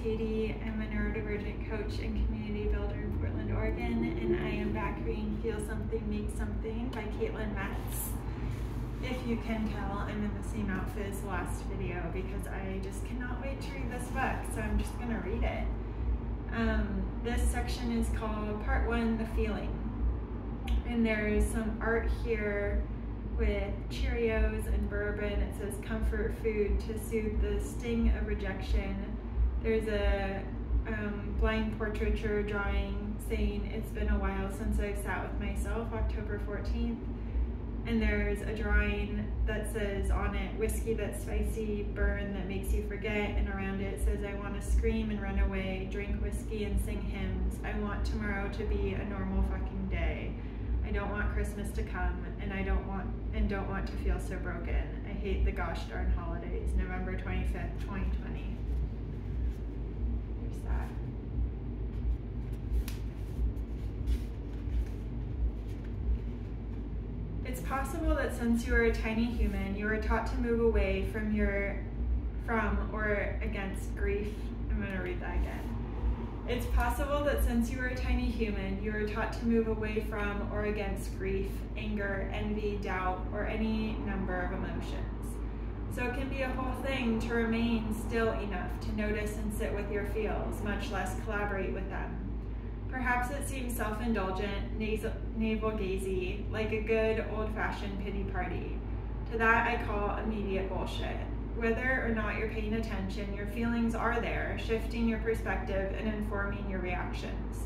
Katie. I'm a neurodivergent coach and community builder in Portland, Oregon, and I am back reading Feel Something, Make Something by Metz. If you can tell, I'm in the same outfit as the last video because I just cannot wait to read this book, so I'm just going to read it. This section is called Part 1, The Feeling. And there's some art here with Cheerios and bourbon. It says comfort food to soothe the sting of rejection. There's a blind portraiture drawing saying it's been a while since I've sat with myself, October 14th. And there's a drawing that says on it, whiskey that's spicy, burn that makes you forget, and around it says, I want to scream and run away, drink whiskey and sing hymns. I want tomorrow to be a normal fucking day. I don't want Christmas to come, and I don't want to feel so broken. I hate the gosh darn holidays. November 25th, 2020. There's that. It's possible that since you are a tiny human, you are taught to move away from or against grief. I'm going to read that again. It's possible that since you are a tiny human, you are taught to move away from or against grief, anger, envy, doubt, or any number of emotions. So it can be a whole thing to remain still enough to notice and sit with your feels, much less collaborate with them. Perhaps it seems self-indulgent, navel-gazy, like a good old-fashioned pity party. To that I call immediate bullshit. Whether or not you're paying attention, your feelings are there, shifting your perspective and informing your reactions.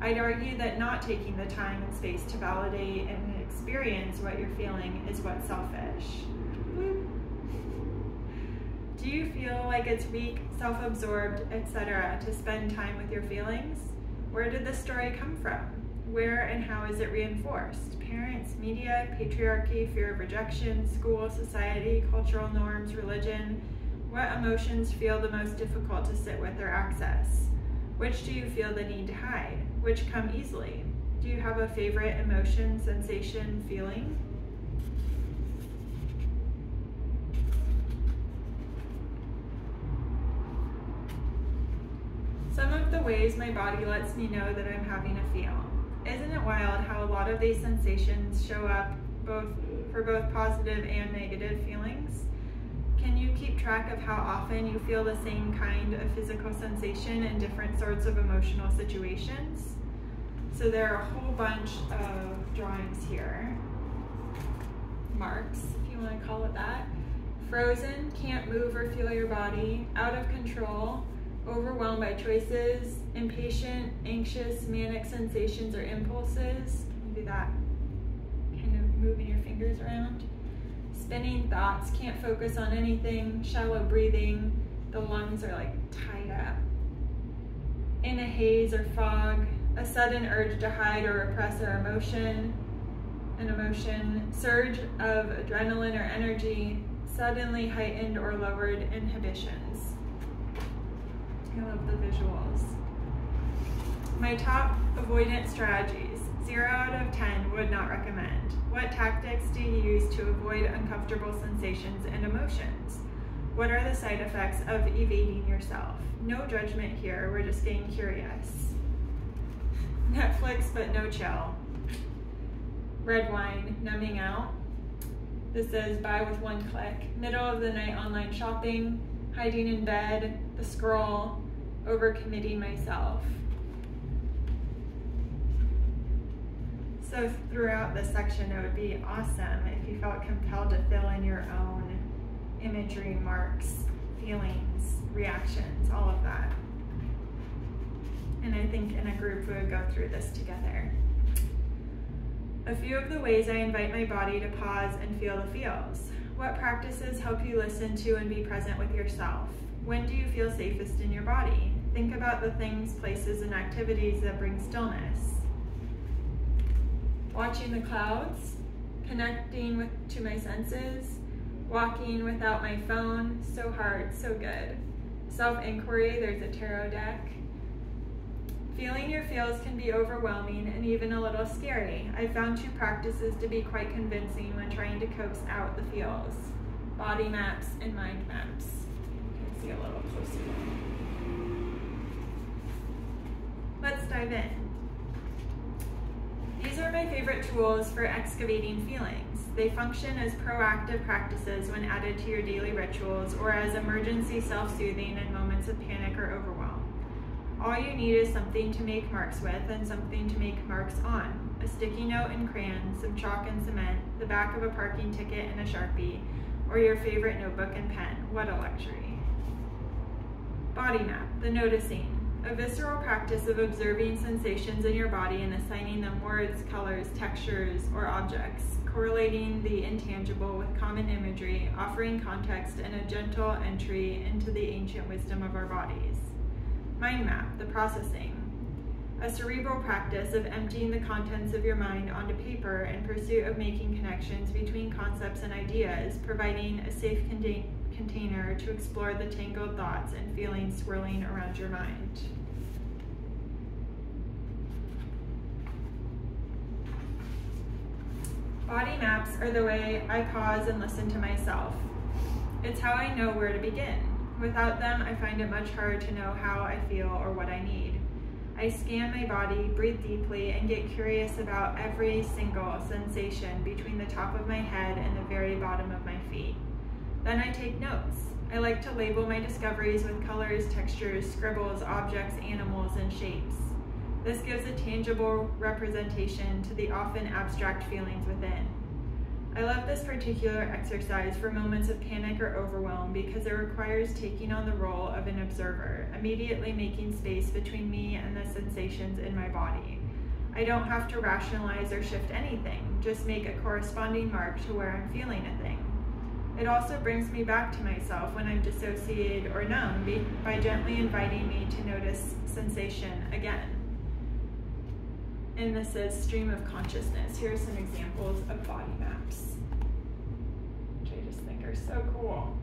I'd argue that not taking the time and space to validate and experience what you're feeling is what's selfish. Woo. Do you feel like it's weak, self-absorbed, etc. to spend time with your feelings? Where did this story come from? Where and how is it reinforced? Parents, media, patriarchy, fear of rejection, school, society, cultural norms, religion. What emotions feel the most difficult to sit with or access? Which do you feel the need to hide? Which come easily? Do you have a favorite emotion, sensation, feeling? Some of the ways my body lets me know that I'm having a feel. Isn't it wild how a lot of these sensations show up for both positive and negative feelings? Can you keep track of how often you feel the same kind of physical sensation in different sorts of emotional situations? So there are a whole bunch of drawings here. Marks, if you want to call it that. Frozen, can't move or feel your body, out of control, overwhelmed by choices, impatient, anxious, manic sensations or impulses. You do that, kind of moving your fingers around. Spinning thoughts, can't focus on anything, shallow breathing, the lungs are like tied up. In a haze or fog, a sudden urge to hide or repress an emotion, surge of adrenaline or energy, suddenly heightened or lowered inhibitions. I love the visuals. My top avoidance strategies. 0 out of 10 would not recommend. What tactics do you use to avoid uncomfortable sensations and emotions? What are the side effects of evading yourself? No judgment here, we're just getting curious. Netflix but no chill. Red wine, numbing out. This says buy with one click. Middle of the night online shopping, hiding in bed, the scroll, overcommitting myself. So throughout this section, it would be awesome if you felt compelled to fill in your own imagery, marks, feelings, reactions, all of that. And I think in a group we would go through this together. A few of the ways I invite my body to pause and feel the feels. What practices help you listen to and be present with yourself? When do you feel safest in your body? Think about the things, places, and activities that bring stillness. Watching the clouds, connecting to my senses, walking without my phone, so hard, so good. Self-inquiry, there's a tarot deck. Feeling your feels can be overwhelming and even a little scary. I found 2 practices to be quite convincing when trying to coax out the feels. body maps and mind maps. You can see a little closer. 1. let's dive in. These are my favorite tools for excavating feelings. They function as proactive practices when added to your daily rituals or as emergency self-soothing in moments of panic or overwhelm. All you need is something to make marks with and something to make marks on. A sticky note and crayons, some chalk and cement, the back of a parking ticket and a Sharpie, or your favorite notebook and pen. What a luxury. Body map, the noticing. A visceral practice of observing sensations in your body and assigning them words, colors, textures, or objects, correlating the intangible with common imagery, offering context and a gentle entry into the ancient wisdom of our bodies. Mind map, the processing. A cerebral practice of emptying the contents of your mind onto paper in pursuit of making connections between concepts and ideas, providing a safe container to explore the tangled thoughts and feelings swirling around your mind. Body maps are the way I pause and listen to myself. It's how I know where to begin. Without them, I find it much harder to know how I feel or what I need. I scan my body, breathe deeply, and get curious about every single sensation between the top of my head and the very bottom of my feet. Then I take notes. I like to label my discoveries with colors, textures, scribbles, objects, animals, and shapes. This gives a tangible representation to the often abstract feelings within. I love this particular exercise for moments of panic or overwhelm because it requires taking on the role of an observer, immediately making space between me and the sensations in my body. I don't have to rationalize or shift anything, just make a corresponding mark to where I'm feeling a thing. It also brings me back to myself when I'm dissociated or numb by gently inviting me to notice sensation again. And this is stream of consciousness. Here are some examples of body maps, which I just think are so cool.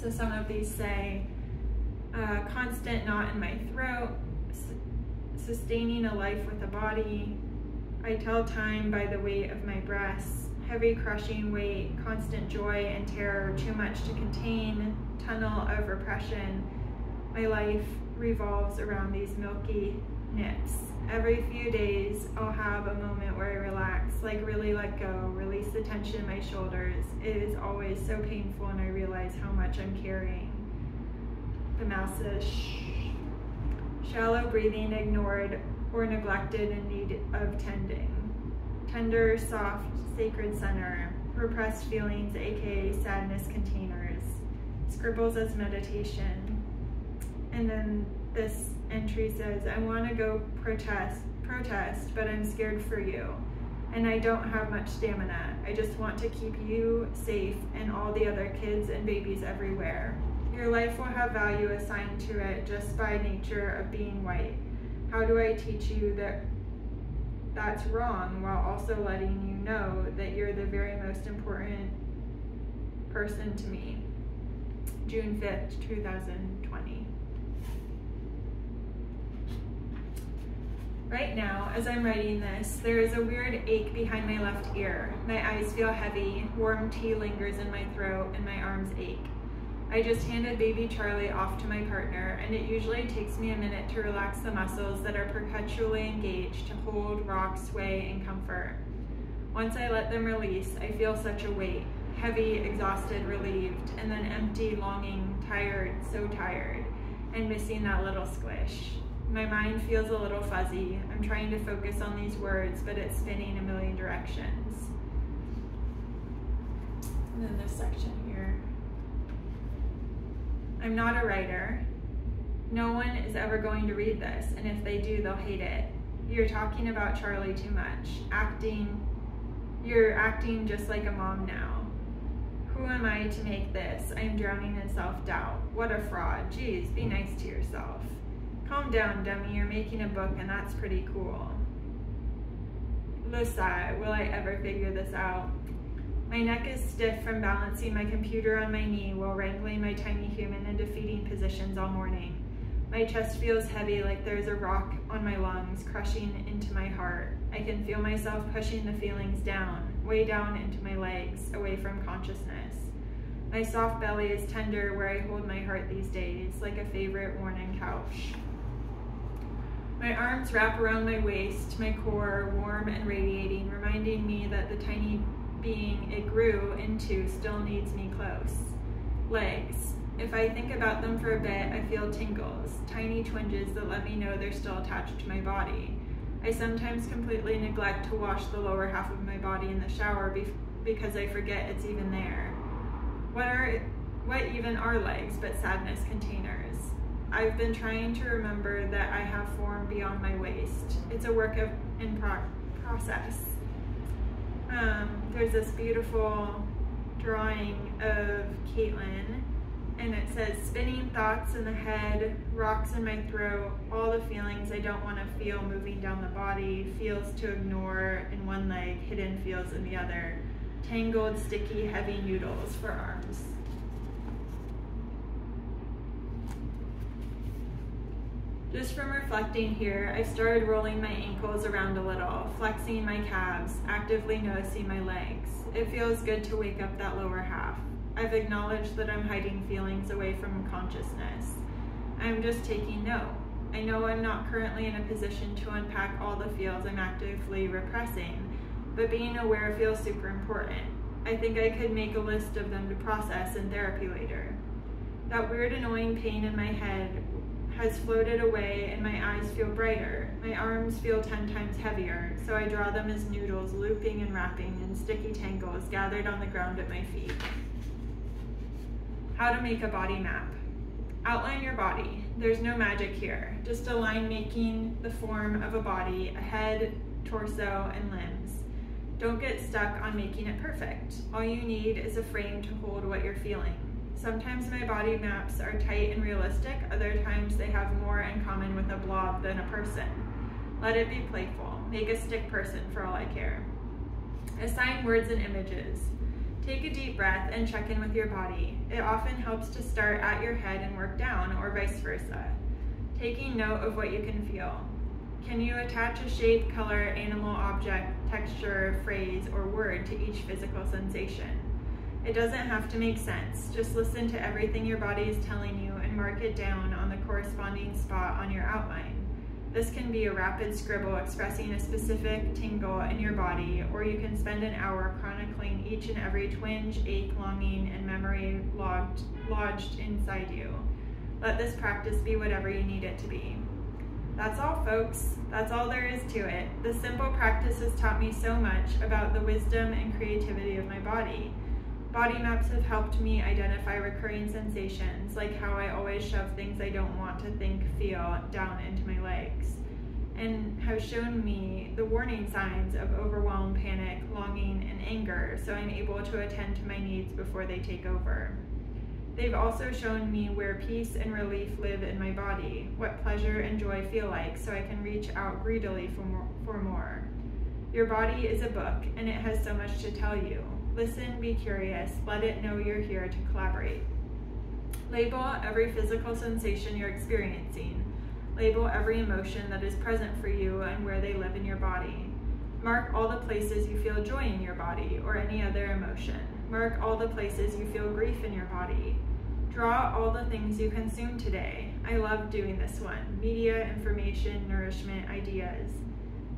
So some of these say, constant knot in my throat, sustaining a life with a body, I tell time by the weight of my breaths, heavy crushing weight, constant joy and terror, too much to contain, tunnel of repression, my life revolves around these milky nips. Every few days, I'll have a moment where I relax, like really let go, release the tension in my shoulders. It is always so painful and I realize how much I'm carrying. The mouse says, shh. Shallow breathing, ignored or neglected in need of tending. Tender, soft, sacred center. Repressed feelings, aka sadness containers. Scribbles as meditation. And then this entry says, I want to go protest, but I'm scared for you. And I don't have much stamina. I just want to keep you safe and all the other kids and babies everywhere. Your life will have value assigned to it just by nature of being white. How do I teach you that that's wrong while also letting you know that you're the very most important person to me? June 5th, 2020. Right now, as I'm writing this, there is a weird ache behind my left ear. My eyes feel heavy, warm tea lingers in my throat, and my arms ache. I just handed baby Charlie off to my partner, and it usually takes me a minute to relax the muscles that are perpetually engaged to hold, rock, sway, and comfort. Once I let them release, I feel such a weight, heavy, exhausted, relieved, and then empty, longing, tired, so tired, and missing that little squish. My mind feels a little fuzzy. I'm trying to focus on these words, but it's spinning a million directions. And then this section here. I'm not a writer. No one is ever going to read this, and if they do, they'll hate it. You're talking about Charlie too much. You're acting just like a mom now. Who am I to make this? I'm drowning in self-doubt. What a fraud. Geez, be nice to yourself. Calm down, dummy, you're making a book and that's pretty cool. Lusa, will I ever figure this out? My neck is stiff from balancing my computer on my knee while wrangling my tiny human into feeding positions all morning. My chest feels heavy like there's a rock on my lungs crushing into my heart. I can feel myself pushing the feelings down, way down into my legs, away from consciousness. My soft belly is tender where I hold my heart these days, like a favorite worn-in couch. My arms wrap around my waist, my core warm and radiating, reminding me that the tiny being it grew into still needs me close. Legs. If I think about them for a bit, I feel tingles, tiny twinges that let me know they're still attached to my body. I sometimes completely neglect to wash the lower half of my body in the shower because I forget it's even there. What even are legs but sadness containers? I've been trying to remember that I have form beyond my waist. It's a work in process. There's this beautiful drawing of Caitlin, and it says, spinning thoughts in the head, rocks in my throat, all the feelings I don't want to feel moving down the body, feels to ignore in one leg, hidden feels in the other, tangled, sticky, heavy noodles for arms. Just from reflecting here, I've started rolling my ankles around a little, flexing my calves, actively noticing my legs. It feels good to wake up that lower half. I've acknowledged that I'm hiding feelings away from consciousness. I'm just taking note. I know I'm not currently in a position to unpack all the feels I'm actively repressing, but being aware feels super important. I think I could make a list of them to process in therapy later. That weird annoying pain in my head has floated away and my eyes feel brighter. My arms feel 10 times heavier, so I draw them as noodles looping and wrapping in sticky tangles gathered on the ground at my feet. How to make a body map. Outline your body. There's no magic here, just a line making the form of a body, a head, torso, and limbs. Don't get stuck on making it perfect. All you need is a frame to hold what you're feeling. Sometimes my body maps are tight and realistic, other times they have more in common with a blob than a person. Let it be playful. Make a stick person for all I care. Assign words and images. Take a deep breath and check in with your body. It often helps to start at your head and work down, or vice versa. Taking note of what you can feel. Can you attach a shape, color, animal, object, texture, phrase, or word to each physical sensation? It doesn't have to make sense. Just listen to everything your body is telling you and mark it down on the corresponding spot on your outline. This can be a rapid scribble expressing a specific tingle in your body, or you can spend an hour chronicling each and every twinge, ache, longing, and memory lodged inside you. Let this practice be whatever you need it to be. That's all, folks. That's all there is to it. This simple practice has taught me so much about the wisdom and creativity of my body. Body maps have helped me identify recurring sensations, like how I always shove things I don't want to think, feel, down into my legs, and have shown me the warning signs of overwhelm, panic, longing, and anger, so I'm able to attend to my needs before they take over. They've also shown me where peace and relief live in my body, what pleasure and joy feel like, so I can reach out greedily for more. Your body is a book, and it has so much to tell you. Listen, be curious, let it know you're here to collaborate. Label every physical sensation you're experiencing. Label every emotion that is present for you and where they live in your body. Mark all the places you feel joy in your body or any other emotion. Mark all the places you feel grief in your body. Draw all the things you consume today. I love doing this one. Media, information, nourishment, ideas.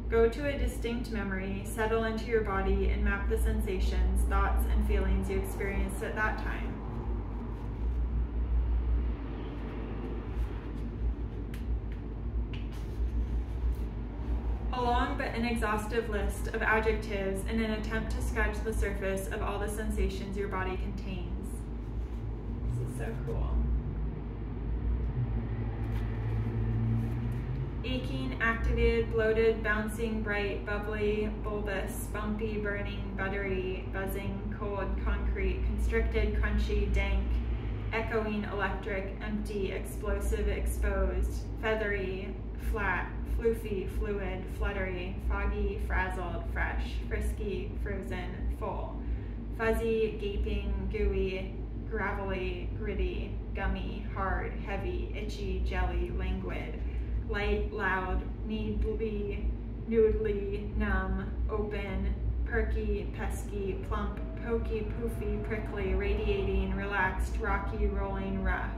Go to a distinct memory, settle into your body, and map the sensations, thoughts, and feelings you experienced at that time. A long but inexhaustive list of adjectives in an attempt to scratch the surface of all the sensations your body contains. This is so cool. Aching, activated, bloated, bouncing, bright, bubbly, bulbous, bumpy, burning, buttery, buzzing, cold, concrete, constricted, crunchy, dank, echoing, electric, empty, explosive, exposed, feathery, flat, floofy, fluid, fluttery, foggy, frazzled, fresh, frisky, frozen, full, fuzzy, gaping, gooey, gravelly, gritty, gummy, hard, heavy, itchy, jelly, languid, light, loud, needly, noodly, numb, open, perky, pesky, plump, pokey, poofy, prickly, radiating, relaxed, rocky, rolling, rough,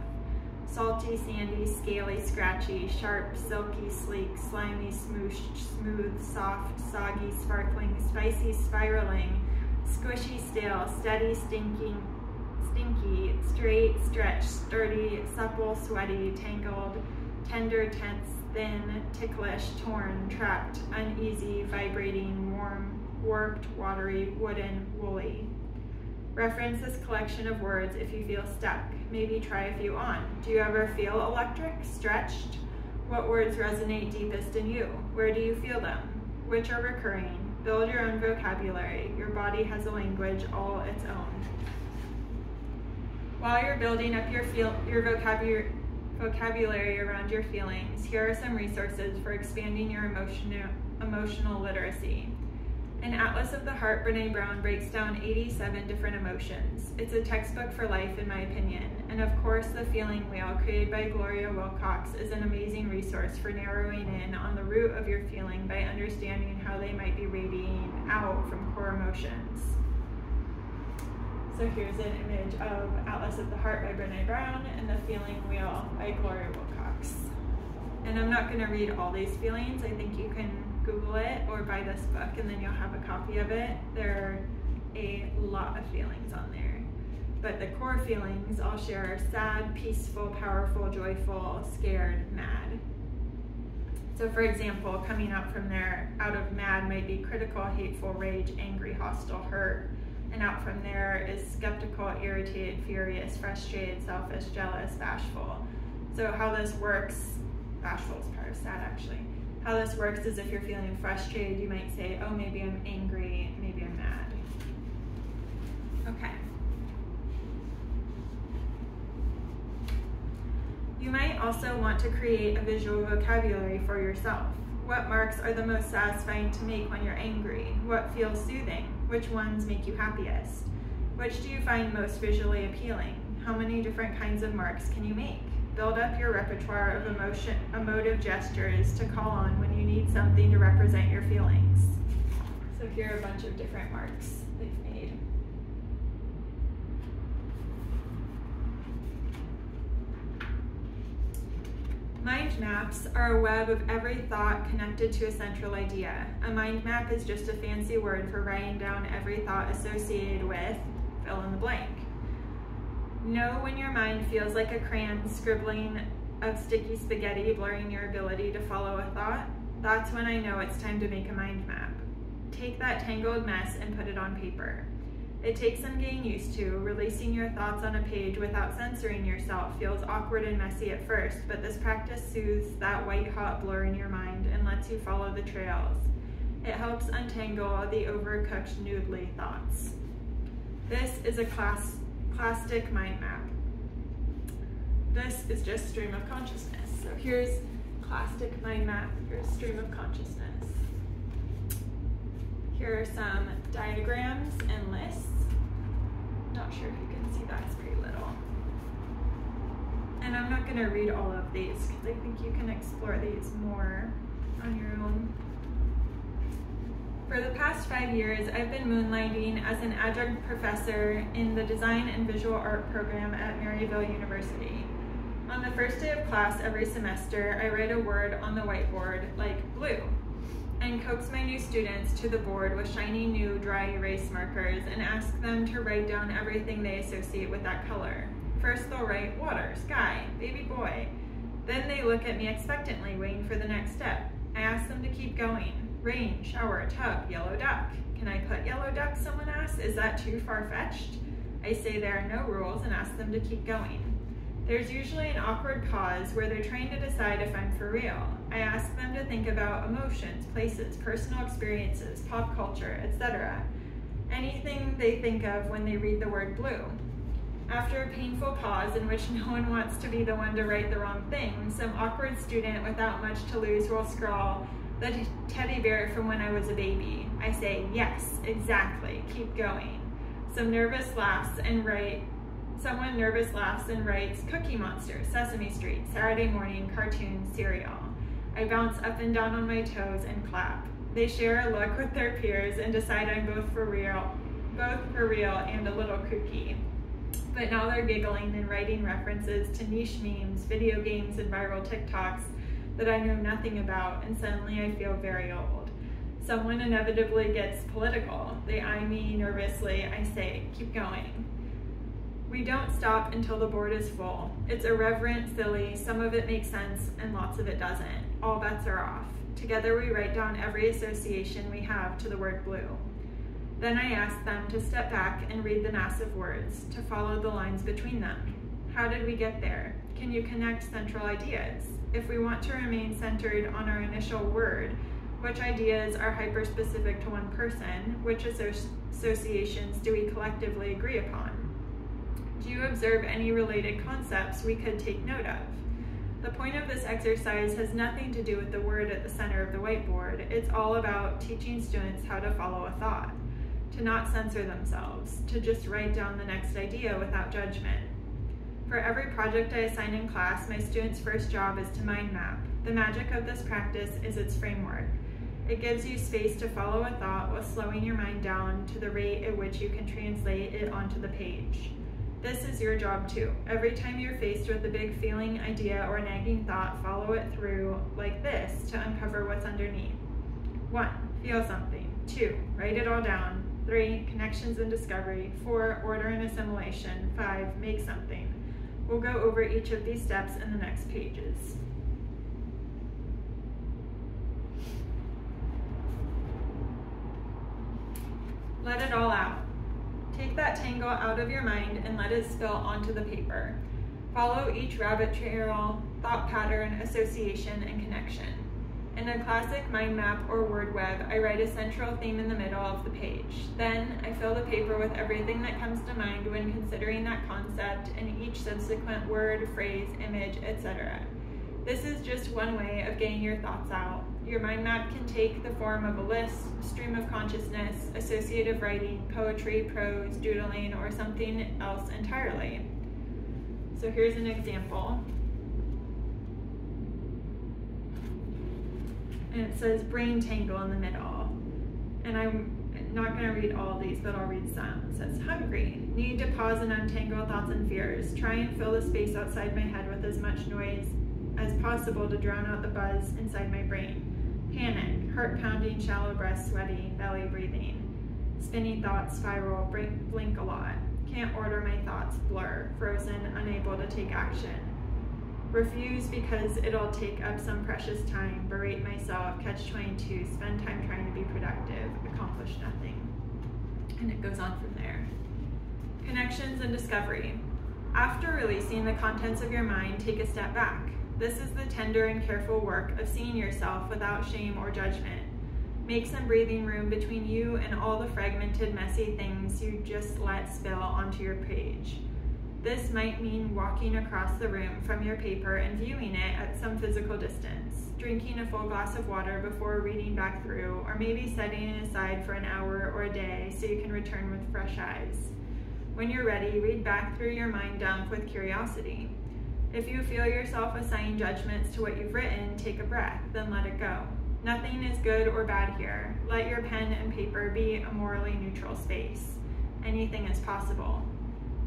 salty, sandy, scaly, scratchy, sharp, silky, sleek, slimy, smooshed, smooth, soft, soggy, sparkling, spicy, spiraling, squishy, stale, steady, stinky, straight, stretched, sturdy, supple, sweaty, tangled, tender, tense, thin, ticklish, torn, trapped, uneasy, vibrating, warm, warped, watery, wooden, woolly. Reference this collection of words if you feel stuck. Maybe try a few on. Do you ever feel electric, stretched? What words resonate deepest in you? Where do you feel them? Which are recurring? Build your own vocabulary. Your body has a language all its own. While you're building up your vocabulary around your feelings, here are some resources for expanding your emotional literacy. An Atlas of the Heart, Brené Brown breaks down 87 different emotions. It's a textbook for life, in my opinion. And of course, The Feeling Wheel, created by Gloria Wilcox, is an amazing resource for narrowing in on the root of your feeling by understanding how they might be radiating out from core emotions. So here's an image of Atlas of the Heart by Brené Brown and The Feeling Wheel by Gloria Wilcox. And I'm not going to read all these feelings. I think you can Google it or buy this book and then you'll have a copy of it. There are a lot of feelings on there. But the core feelings I'll share are sad, peaceful, powerful, joyful, scared, mad. So for example, coming out of mad might be critical, hateful, rage, angry, hostile, hurt. And out from there is skeptical, irritated, furious, frustrated, selfish, jealous, bashful. So how this works, bashful is part of sad actually. How this works is if you're feeling frustrated, you might say, oh, maybe I'm angry, maybe I'm mad. Okay. You might also want to create a visual vocabulary for yourself. What marks are the most satisfying to make when you're angry? What feels soothing? Which ones make you happiest? Which do you find most visually appealing? How many different kinds of marks can you make? Build up your repertoire of emotive gestures to call on when you need something to represent your feelings. So here are a bunch of different marks they've made. Mind maps are a web of every thought connected to a central idea. A mind map is just a fancy word for writing down every thought associated with fill in the blank. Know when your mind feels like a crayon scribbling of sticky spaghetti, blurring your ability to follow a thought? That's when I know it's time to make a mind map. Take that tangled mess and put it on paper. It takes some getting used to. Releasing your thoughts on a page without censoring yourself feels awkward and messy at first, but this practice soothes that white-hot blur in your mind and lets you follow the trails. It helps untangle the overcooked noodly thoughts. This is a plastic mind map. This is just stream of consciousness. So here's plastic mind map, here's stream of consciousness. Here are some diagrams and lists. Not sure if you can see that, it's pretty little. And I'm not gonna read all of these because I think you can explore these more on your own. For the past 5 years, I've been moonlighting as an adjunct professor in the Design and Visual Art program at Maryville University. On the first day of class every semester, I write a word on the whiteboard, like blue, and coax my new students to the board with shiny new dry erase markers and ask them to write down everything they associate with that color. First they'll write water, sky, baby boy. Then they look at me expectantly, waiting for the next step. I ask them to keep going. Rain, shower, tub, yellow duck. Can I put yellow duck, someone asks? Is that too far-fetched? I say there are no rules and ask them to keep going. There's usually an awkward pause where they're trying to decide if I'm for real. I ask them to think about emotions, places, personal experiences, pop culture, etc. Anything they think of when they read the word blue. After a painful pause in which no one wants to be the one to write the wrong thing, some awkward student without much to lose will scrawl, "The teddy bear from when I was a baby." I say, "Yes, exactly, keep going." Someone nervous laughs and writes Cookie Monster, Sesame Street, Saturday morning, cartoon, cereal. I bounce up and down on my toes and clap. They share a look with their peers and decide I'm both for real and a little kooky. but now they're giggling and writing references to niche memes, video games, and viral TikToks that I know nothing about, and suddenly I feel very old. Someone inevitably gets political. They eye me nervously. I say, keep going. We don't stop until the board is full. It's irreverent, silly, some of it makes sense, and lots of it doesn't. All bets are off. Together we write down every association we have to the word blue. Then I ask them to step back and read the massive words, to follow the lines between them. How did we get there? Can you connect central ideas? If we want to remain centered on our initial word, which ideas are hyper-specific to one person? Which associations do we collectively agree upon? Do you observe any related concepts we could take note of? The point of this exercise has nothing to do with the word at the center of the whiteboard. It's all about teaching students how to follow a thought, to not censor themselves, to just write down the next idea without judgment. For every project I assign in class, my students' first job is to mind map. The magic of this practice is its framework. It gives you space to follow a thought while slowing your mind down to the rate at which you can translate it onto the page. This is your job too. Every time you're faced with a big feeling, idea, or nagging thought, follow it through like this to uncover what's underneath. 1. Feel something. 2. Write it all down. 3. Connections and discovery. 4. Order and assimilation. 5. Make something. We'll go over each of these steps in the next pages. Let it all out. Take that tangle out of your mind and let it spill onto the paper. Follow each rabbit trail, thought pattern, association, and connection. In a classic mind map or word web, I write a central theme in the middle of the page. Then I fill the paper with everything that comes to mind when considering that concept and each subsequent word, phrase, image, etc. This is just one way of getting your thoughts out. Your mind map can take the form of a list, stream of consciousness, associative writing, poetry, prose, doodling, or something else entirely. So here's an example. And it says brain tangle in the middle. And I'm not going to read all of these, but I'll read some. It says hungry, need to pause and untangle thoughts and fears. Try and fill the space outside my head with as much noise as possible to drown out the buzz inside my brain. Panic, heart pounding, shallow breath, sweaty, belly breathing. Spinning thoughts, spiral, blink a lot. Can't order my thoughts, blur, frozen, unable to take action. Refuse because it'll take up some precious time, berate myself, catch-22, spend time trying to be productive, accomplish nothing. And it goes on from there. Connections and discovery. After releasing the contents of your mind, take a step back. This is the tender and careful work of seeing yourself without shame or judgment. Make some breathing room between you and all the fragmented, messy things you just let spill onto your page. This might mean walking across the room from your paper and viewing it at some physical distance, drinking a full glass of water before reading back through, or maybe setting it aside for an hour or a day so you can return with fresh eyes. When you're ready, read back through your mind dump with curiosity. If you feel yourself assigning judgments to what you've written, take a breath, then let it go. Nothing is good or bad here. Let your pen and paper be a morally neutral space. Anything is possible.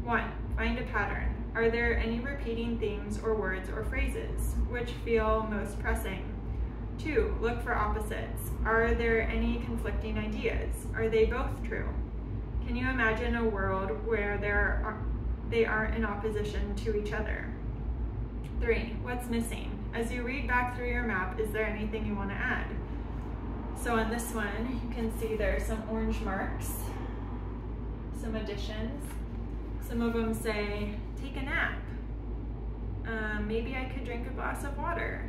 1. Find a pattern. Are there any repeating themes or words or phrases? Which feel most pressing? 2. Look for opposites. Are there any conflicting ideas? Are they both true? Can you imagine a world where they aren't in opposition to each other? 3. What's missing? As you read back through your map, is there anything you want to add? So on this one, you can see there are some orange marks, some additions. Some of them say, take a nap. Maybe I could drink a glass of water.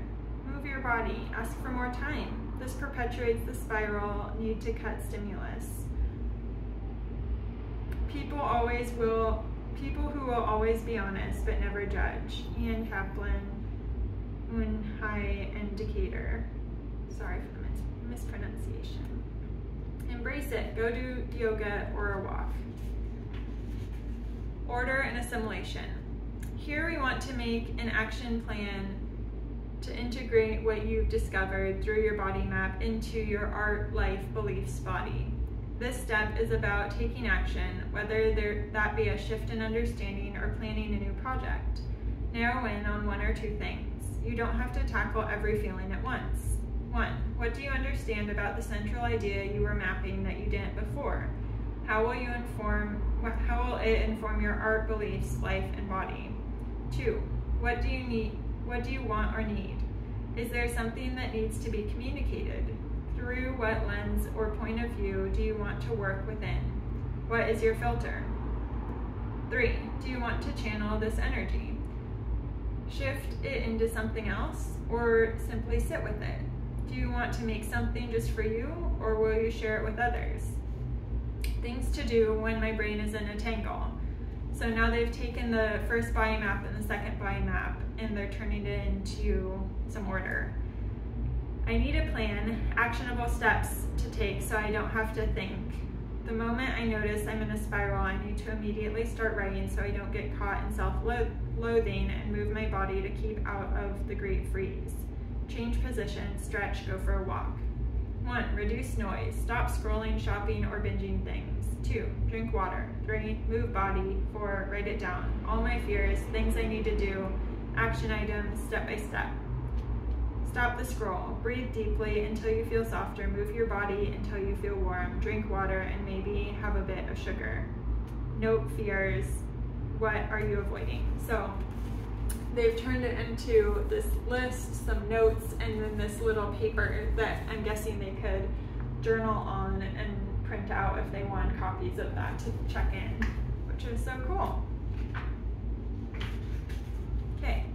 Move your body. Ask for more time. This perpetuates the spiral. Need to cut stimulus. People who will always be honest but never judge. Ian Kaplan, High Indicator. Sorry for the mispronunciation. Embrace it. Go do yoga or a walk. Order and assimilation. Here we want to make an action plan to integrate what you've discovered through your body map into your art, life, beliefs, body. This step is about taking action, whether that be a shift in understanding or planning a new project. Narrow in on one or two things. You don't have to tackle every feeling at once. 1. What do you understand about the central idea you were mapping that you didn't before? How will it inform your art, beliefs, life, and body? 2. What do you need? What do you want or need? Is there something that needs to be communicated? Through what lens or point of view do you want to work within? What is your filter? 3. Do you want to channel this energy? Shift it into something else, or simply sit with it? Do you want to make something just for you, or will you share it with others? Things to do when my brain is in a tangle. So now they've taken the first body map and the second body map, and they're turning it into some order. I need a plan, actionable steps to take so I don't have to think. The moment I notice I'm in a spiral, I need to immediately start writing so I don't get caught in self-loathing and move my body to keep out of the great freeze. Change position, stretch, go for a walk. 1. Reduce noise. Stop scrolling, shopping, or binging things. 2. Drink water. 3. Move body. 4. Write it down. All my fears, things I need to do, action items, step by step. Stop the scroll. Breathe deeply until you feel softer. Move your body until you feel warm. Drink water and maybe have a bit of sugar. Note fears. What are you avoiding? So they've turned it into this list, some notes, and then this little paper that I'm guessing they could journal on and print out if they want copies of that to check in, which is so cool. Okay,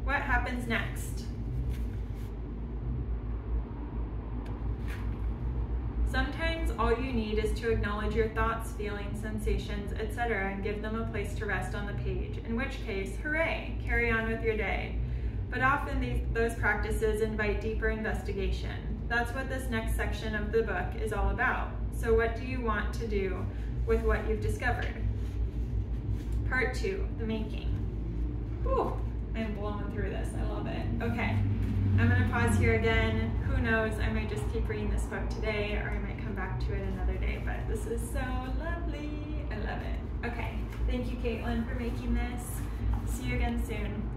what happens next? Sometimes all you need is to acknowledge your thoughts, feelings, sensations, etc., and give them a place to rest on the page, in which case, hooray, carry on with your day. But often those practices invite deeper investigation. That's what this next section of the book is all about. So what do you want to do with what you've discovered? Part 2, the making. Whew, I'm blowing through this, I love it. Okay, I'm gonna pause here again. Who knows, I might just keep reading this book today, or I might come back to it another day, but this is so lovely. I love it. Okay, thank you, Caitlin, for making this. See you again soon.